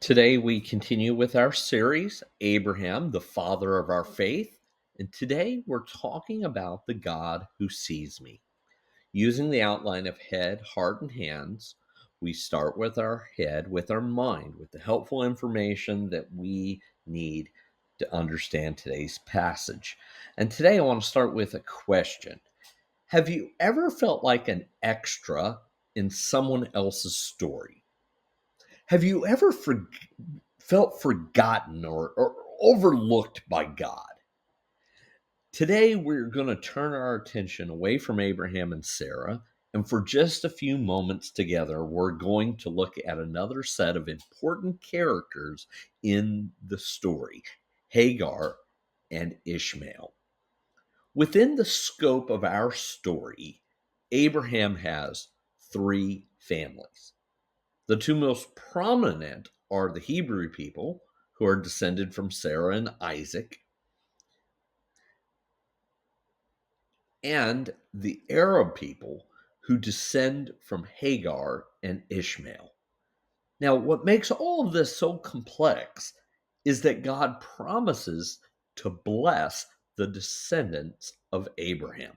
Today, we continue with our series, Abraham, the father of our faith. And today, we're talking about the God who sees me. Using the outline of head, heart, and hands, we start with our head, with our mind, with the helpful information that we need to understand today's passage. And today, I want to start with a question. Have you ever felt like an extra in someone else's story? Have you ever felt forgotten or overlooked by God? Today, we're going to turn our attention away from Abraham and Sarah, and for just a few moments together, we're going to look at another set of important characters in the story, Hagar and Ishmael. Within the scope of our story, Abraham has three families. The two most prominent are the Hebrew people, who are descended from Sarah and Isaac, and the Arab people, who descend from Hagar and Ishmael. Now, what makes all of this so complex is that God promises to bless the descendants of Abraham.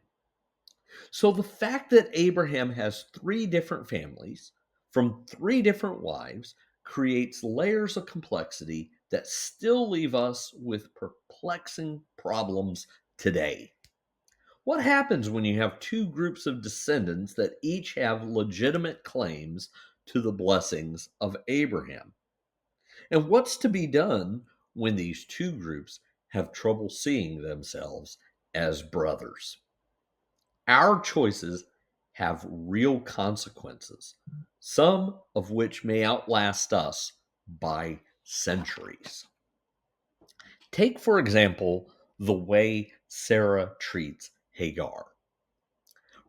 So the fact that Abraham has three different families from three different wives creates layers of complexity that still leave us with perplexing problems today. What happens when you have two groups of descendants that each have legitimate claims to the blessings of Abraham? And what's to be done when these two groups have trouble seeing themselves as brothers? Our choices have real consequences, some of which may outlast us by centuries. Take, for example, the way Sarah treats Hagar.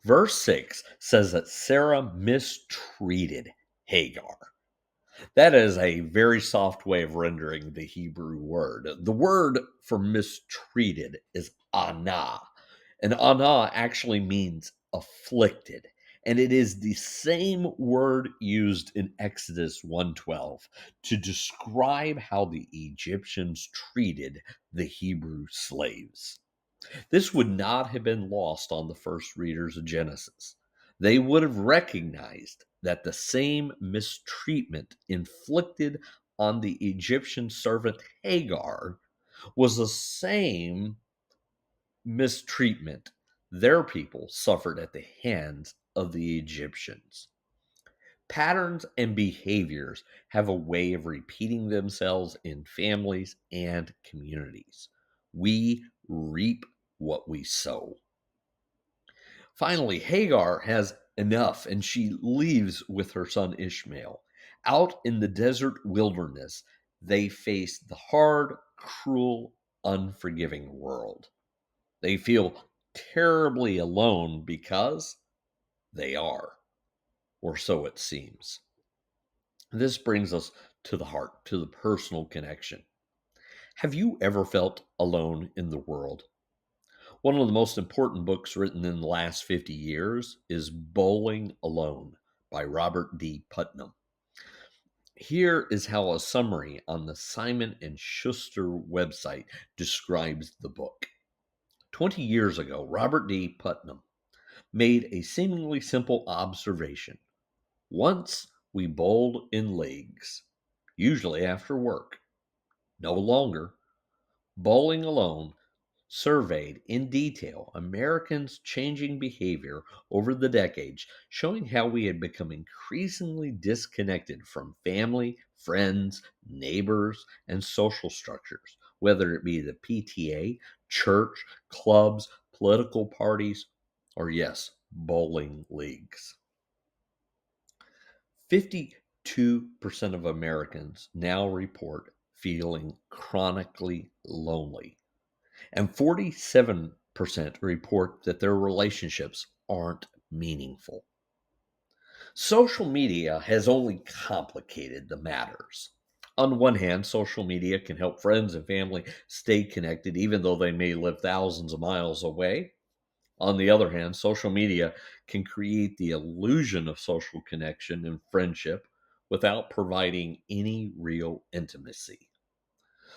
Verse 6 says that Sarah mistreated Hagar. That is a very soft way of rendering the Hebrew word. The word for mistreated is anah, and anah actually means afflicted. And it is the same word used in Exodus 1:12 to describe how the Egyptians treated the Hebrew slaves. This would not have been lost on the first readers of Genesis. They would have recognized that the same mistreatment inflicted on the Egyptian servant Hagar was the same mistreatment their people suffered at the hands of the Egyptians. Patterns and behaviors have a way of repeating themselves in families and communities. We reap what we sow. Finally, Hagar has enough and she leaves with her son Ishmael. Out in the desert wilderness, they face the hard, cruel, unforgiving world. They feel terribly alone because they are, or so it seems. This brings us to the heart, to the personal connection. Have you ever felt alone in the world? One of the most important books written in the last 50 years is Bowling Alone by Robert D. Putnam. Here is how a summary on the Simon & Schuster website describes the book. 20 years ago, Robert D. Putnam made a seemingly simple observation. Once we bowled in leagues, usually after work. No longer. Bowling Alone surveyed in detail Americans' changing behavior over the decades, showing how we had become increasingly disconnected from family, friends, neighbors, and social structures, whether it be the PTA, church, clubs, political parties, or yes, bowling leagues. 52% of Americans now report feeling chronically lonely, and 47% report that their relationships aren't meaningful. Social media has only complicated the matters. On one hand, social media can help friends and family stay connected even though they may live thousands of miles away. On the other hand, social media can create the illusion of social connection and friendship without providing any real intimacy.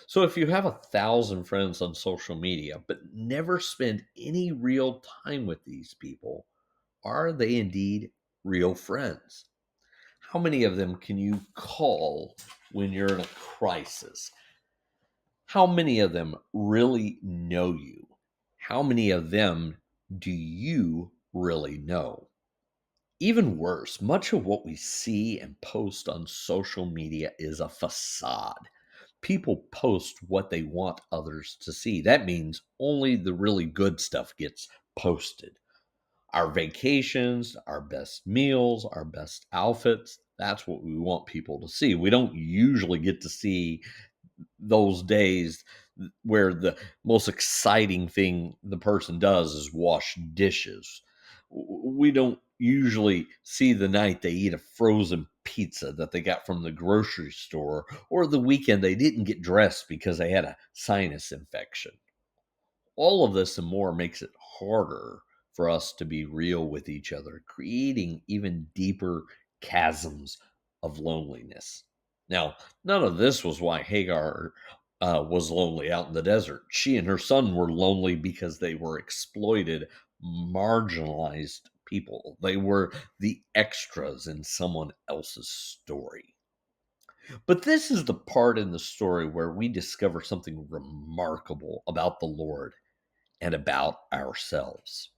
So if you have 1,000 friends on social media, but never spend any real time with these people, are they indeed real friends? How many of them can you call when you're in a crisis? How many of them really know you? How many of them do you really know? Even worse, much of what we see and post on social media is a facade. People post what they want others to see. That means only the really good stuff gets posted. Our vacations, our best meals, our best outfits, that's what we want people to see. We don't usually get to see those days where the most exciting thing the person does is wash dishes. We don't usually see the night they eat a frozen pizza that they got from the grocery store, or the weekend they didn't get dressed because they had a sinus infection. All of this and more makes it harder for us to be real with each other, creating even deeper chasms of loneliness. Now, none of this was why Hagar was lonely out in the desert. She and her son were lonely because they were exploited, marginalized people. They were the extras in someone else's story. But this is the part in the story where we discover something remarkable about the Lord and about ourselves.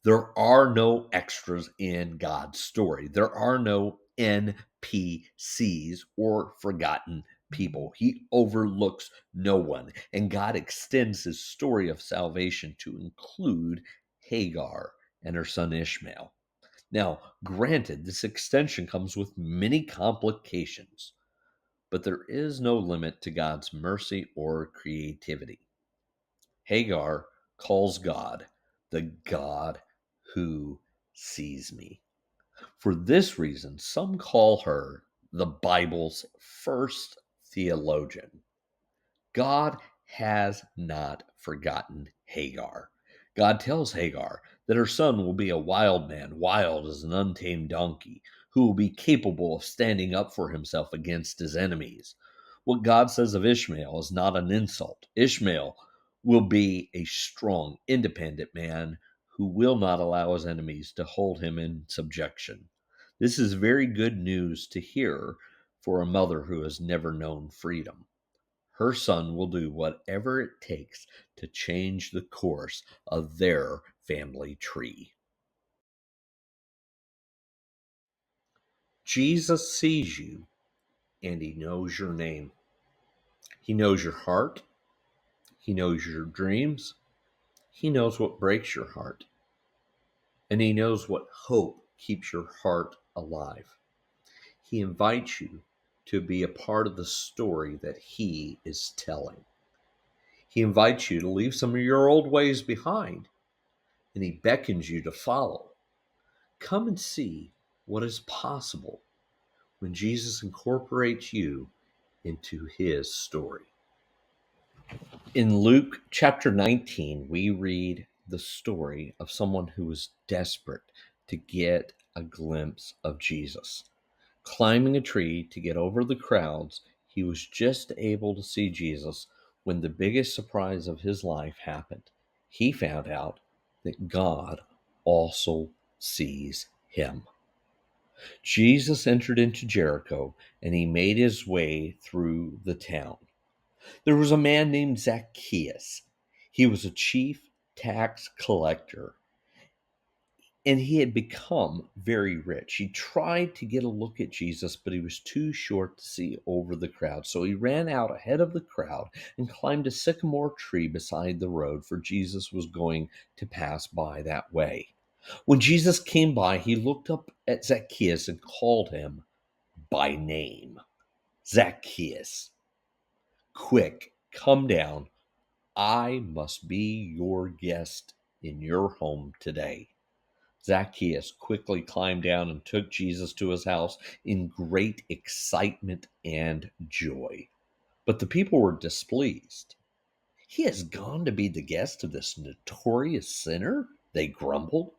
There are no extras in God's story. There are no NPCs or forgotten people. He overlooks no one. And God extends his story of salvation to include Hagar and her son Ishmael. Now, granted, this extension comes with many complications, but there is no limit to God's mercy or creativity. Hagar calls God the God who sees me. For this reason, some call her the Bible's first theologian. God has not forgotten Hagar. God tells Hagar that her son will be a wild man, wild as an untamed donkey, who will be capable of standing up for himself against his enemies. What God says of Ishmael is not an insult. Ishmael will be a strong, independent man who will not allow his enemies to hold him in subjection. This is very good news to hear for a mother who has never known freedom. Her son will do whatever it takes to change the course of their family tree. Jesus sees you and he knows your name. He knows your heart. He knows your dreams. He knows what breaks your heart. And he knows what hope keeps your heart alive. He invites you to be a part of the story that he is telling. He invites you to leave some of your old ways behind, and he beckons you to follow. Come and see what is possible when Jesus incorporates you into his story. In Luke chapter 19, we read the story of someone who was desperate to get a glimpse of Jesus. Climbing a tree to get over the crowds, he was just able to see Jesus when the biggest surprise of his life happened. He found out that God also sees him. Jesus entered into Jericho and he made his way through the town. There was a man named Zacchaeus. He was a chief tax collector and he had become very rich. He tried to get a look at Jesus, but he was too short to see over the crowd. So he ran out ahead of the crowd and climbed a sycamore tree beside the road, for Jesus was going to pass by that way. When Jesus came by, he looked up at Zacchaeus and called him by name. Zacchaeus, quick, come down. I must be your guest in your home today. Zacchaeus quickly climbed down and took Jesus to his house in great excitement and joy. But the people were displeased. He has gone to be the guest of this notorious sinner, they grumbled.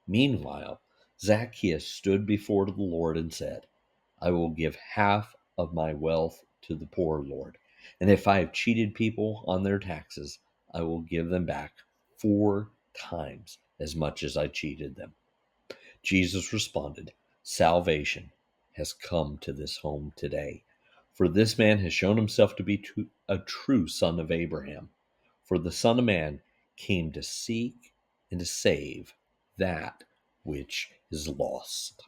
Meanwhile, Zacchaeus stood before the Lord and said, I will give half of my wealth to the poor, Lord. And if I have cheated people on their taxes, I will give them back 4 times as much as I cheated them." Jesus responded, "Salvation has come to this home today, for this man has shown himself to be a true son of Abraham. For the Son of Man came to seek and to save that which is lost."